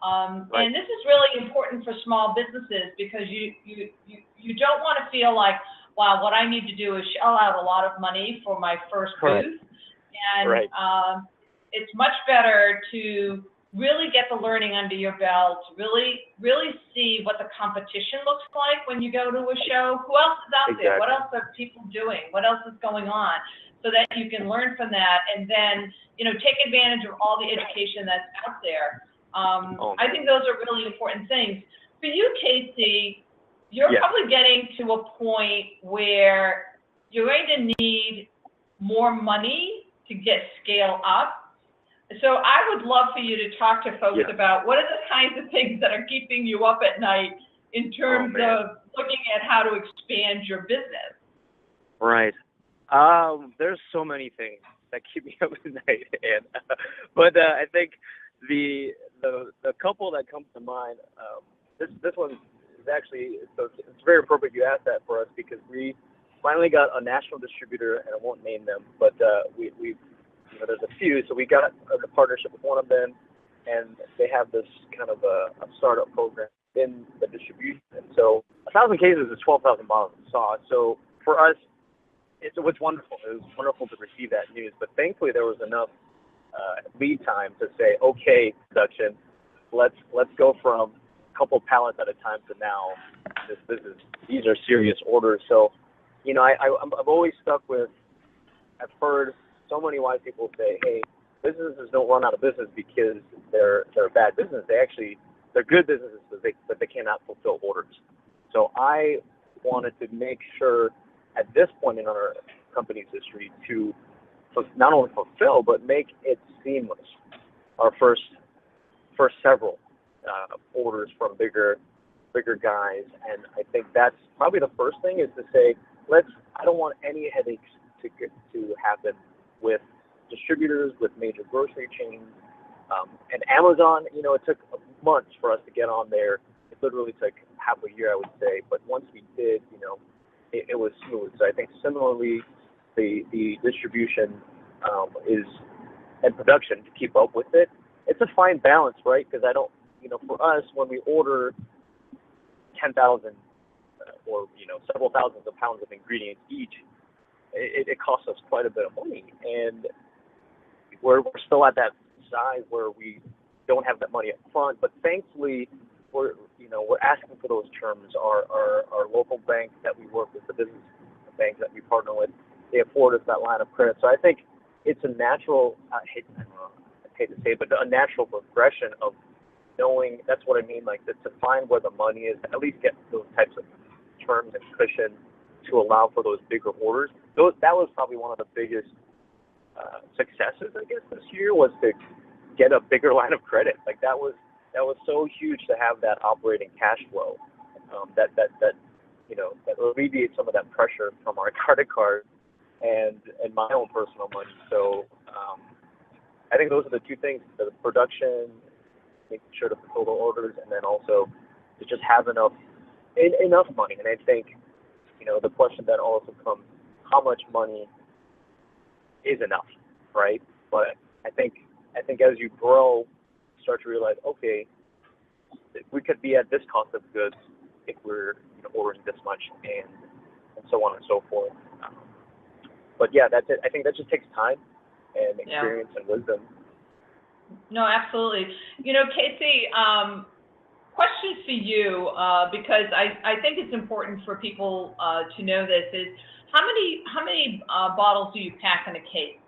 Right. And this is really important for small businesses because you don't want to feel like, wow, what I need to do is shell out a lot of money for my first booth. And Right. It's much better to really get the learning under your belt, really see what the competition looks like when you go to a show. Who else is out there? What else are people doing? What else is going on? So that you can learn from that and then, take advantage of all the education that's out there. I think those are really important things. For you, Casey, you're probably getting to a point where you're going to need more money to get scale up. So I would love for you to talk to folks about what are the kinds of things that are keeping you up at night in terms of looking at how to expand your business. Right. There's so many things that keep me up at night, and but I think the couple that comes to mind. This one is actually, so it's very appropriate you asked that for us because we finally got a national distributor, and I won't name them, but we've there's a few. So we got a partnership with one of them, and they have this kind of a startup program in the distribution. And so 1,000 cases is 12,000 bottles of sauce. So for us, it was wonderful. It was wonderful to receive that news. But thankfully, there was enough lead time to say, okay, production, let's go from a couple pallets at a time to now. These are serious orders. So, I've always stuck with. I've heard so many wise people say, hey, businesses don't run out of business because they're a bad business. They're good businesses, but they cannot fulfill orders. So I wanted to make sure at this point in our company's history to not only fulfill, but make it seamless. Our first several orders from bigger guys. And I think that's probably the first thing is to say, I don't want any headaches to happen with distributors, with major grocery chains, and Amazon. It took months for us to get on there. It literally took half a year, I would say. But once we did, it was smooth. So I think similarly, the distribution and production to keep up with it. It's a fine balance, right? Because I don't, for us, when we order 10,000 or several thousands of pounds of ingredients each, it costs us quite a bit of money, and we're still at that size where we don't have that money up front. But thankfully, we're asking for those terms. Our local banks that we work with, the business banks that we partner with, they afford us that line of credit. So I think it's a natural. I hate to say it, but a natural progression of knowing. That's what I mean. Like to find where the money is, at least get those types of terms and cushion to allow for those bigger orders. That was probably one of the biggest successes, I guess, this year was to get a bigger line of credit. Like that was so huge to have that operating cash flow that alleviates some of that pressure from our credit card and my own personal money. So I think those are the two things: the production, making sure to fulfill the orders, and then also to just have enough money. And I think the question that also comes: how much money is enough, right? But I think as you grow, you start to realize, okay, we could be at this cost of goods if we're ordering this much, and so on and so forth. But yeah, that's it. I think that just takes time and experience and wisdom. No, absolutely. Casey, question for you, because I think it's important for people to know this, is how many bottles do you pack in a case?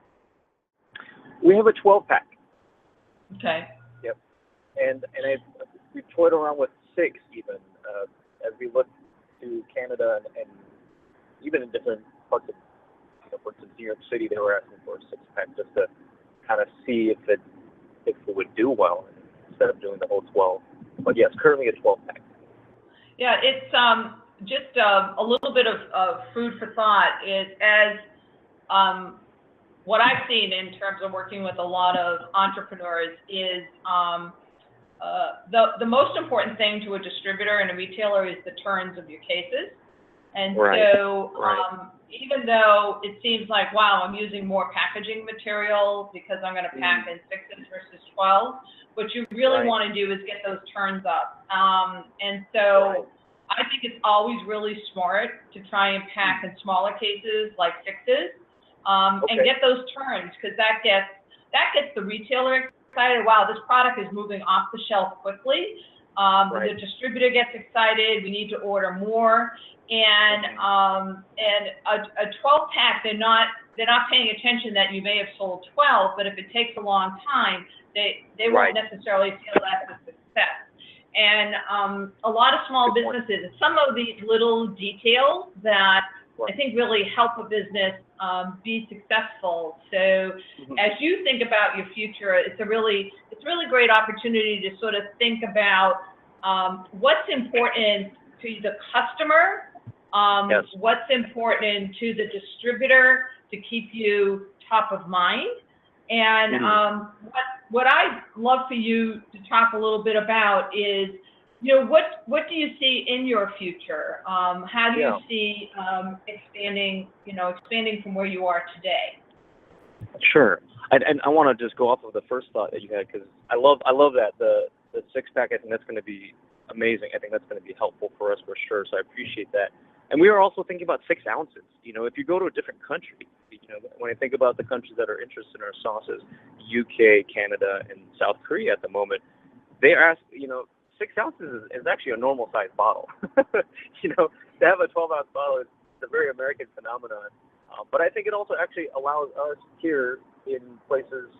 We have a 12-pack. Okay. Yep. And we've toyed around with 6 even as we look to Canada and even in different parts of New York City, they were asking for a 6-pack just to kind of see if it would do well instead of doing the whole 12. But yes, currently a 12-pack. Yeah, it's just a little bit of food for thought is as what I've seen in terms of working with a lot of entrepreneurs is the most important thing to a distributor and a retailer is the turns of your cases. And so even though it seems like, wow, I'm using more packaging material because I'm going to pack in 6s versus 12, what you really Right. want to do is get those turns up. And so I think it's always really smart to try and pack in smaller cases like sixes, and get those turns, because that gets the retailer excited. Wow, this product is moving off the shelf quickly. The distributor gets excited. We need to order more. And a 12-pack, they're not paying attention that you may have sold 12, but if it takes a long time, they won't necessarily feel that's a success. And a lot of small businesses, some of these little details that I think really help a business be successful. So as you think about your future, it's a really great opportunity to sort of think about what's important to the customer, what's important to the distributor to keep you top of mind. And what I'd love for you to talk a little bit about is, what do you see in your future? How do you see expanding from where you are today? Sure. And I want to just go off of the first thought that you had, because I love that the 6-pack. I think that's going to be amazing. I think that's going to be helpful for us for sure. So I appreciate that. And we are also thinking about 6 ounces. If you go to a different country, when I think about the countries that are interested in our sauces, UK, Canada, and South Korea at the moment, they ask, 6 ounces is actually a normal sized bottle. To have a 12-ounce bottle is a very American phenomenon. But I think it also actually allows us here in places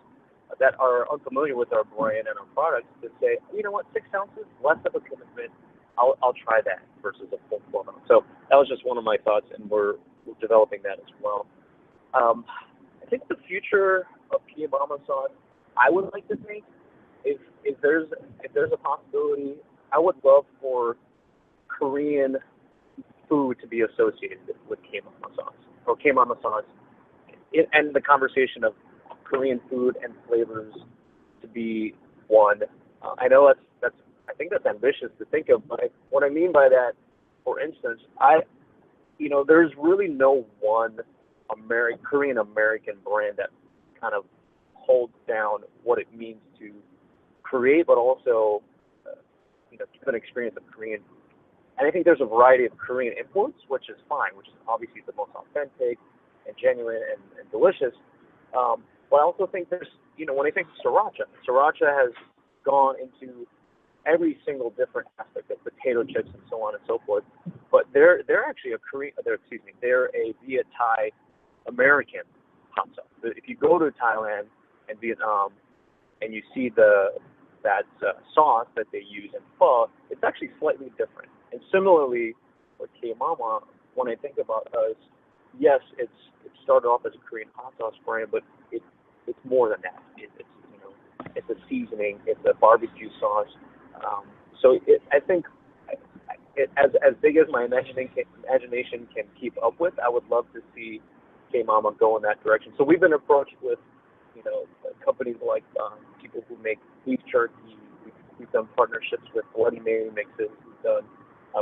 that are unfamiliar with our brand and our products to say, 6 ounces, less of a commitment. I'll try that versus a full 12-ounce. So that was just one of my thoughts, and we're developing that as well. I think the future of Key Mama sauce, I would like to think, if there's a possibility, I would love for Korean food to be associated with Key Mama sauce, or Key Mama sauce, and the conversation of Korean food and flavors to be one. I know I think that's ambitious to think of, but what I mean by that, for instance, there's really no one Korean American brand that kind of holds down what it means to create, but also keep an experience of Korean food. And I think there's a variety of Korean influence, which is fine, which is obviously the most authentic and genuine and delicious. But I also think there's, when I think of sriracha has gone into every single different aspect of potato chips and so on and so forth. But they're actually they're a Viet Thai American hot sauce. If you go to Thailand and Vietnam and you see that sauce that they use in pho, it's actually slightly different. And similarly with K Mama, when I think about us, yes, it started off as a Korean hot sauce brand, but it's more than that. It's a seasoning, it's a barbecue sauce. So I think as big as my imagination can keep up with, I would love to see K Mama go in that direction. So we've been approached with, companies like people who make beef jerky. We've done partnerships with Bloody Mary mixes.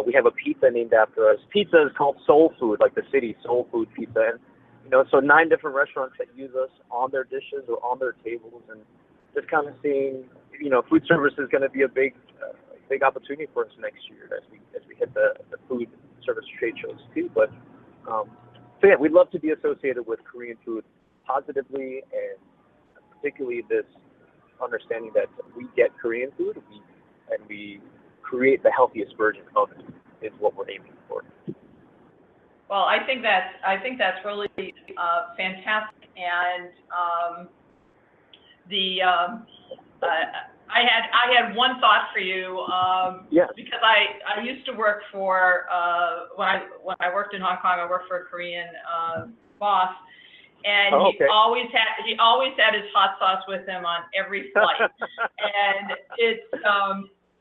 We have a pizza named after us. Pizza is called Soul Food, like the city Soul Food Pizza. And so 9 different restaurants that use us on their dishes or on their tables, and just kind of seeing, food service is going to be a big opportunity for us next year as we hit the food service trade shows too. But so yeah, we'd love to be associated with Korean food positively, and particularly this understanding that we get Korean food and we create the healthiest version of it is what we're aiming for. Well, I think that's really fantastic, and I had one thought for you, because I used to work for when I worked in Hong Kong, I worked for a Korean boss, and he always had his hot sauce with him on every flight, and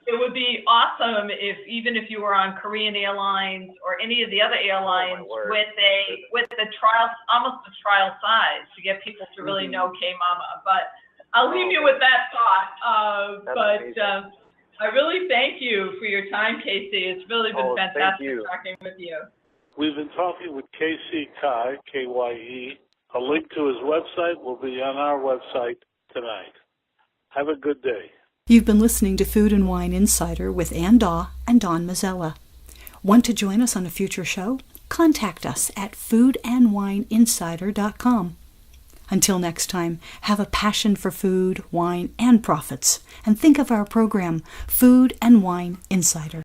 it would be awesome if you were on Korean Airlines or any of the other airlines with a trial, almost a trial size, to get people to really know K Mama. But I'll leave you with that thought. I really thank you for your time, Casey. It's really been fantastic talking with you. We've been talking with Casey Kye, Kye. A link to his website will be on our website tonight. Have a good day. You've been listening to Food and Wine Insider with Ann Daw and Don Mazzella. Want to join us on a future show? Contact us at foodandwineinsider.com. Until next time, have a passion for food, wine, and profits, and think of our program, Food and Wine Insider.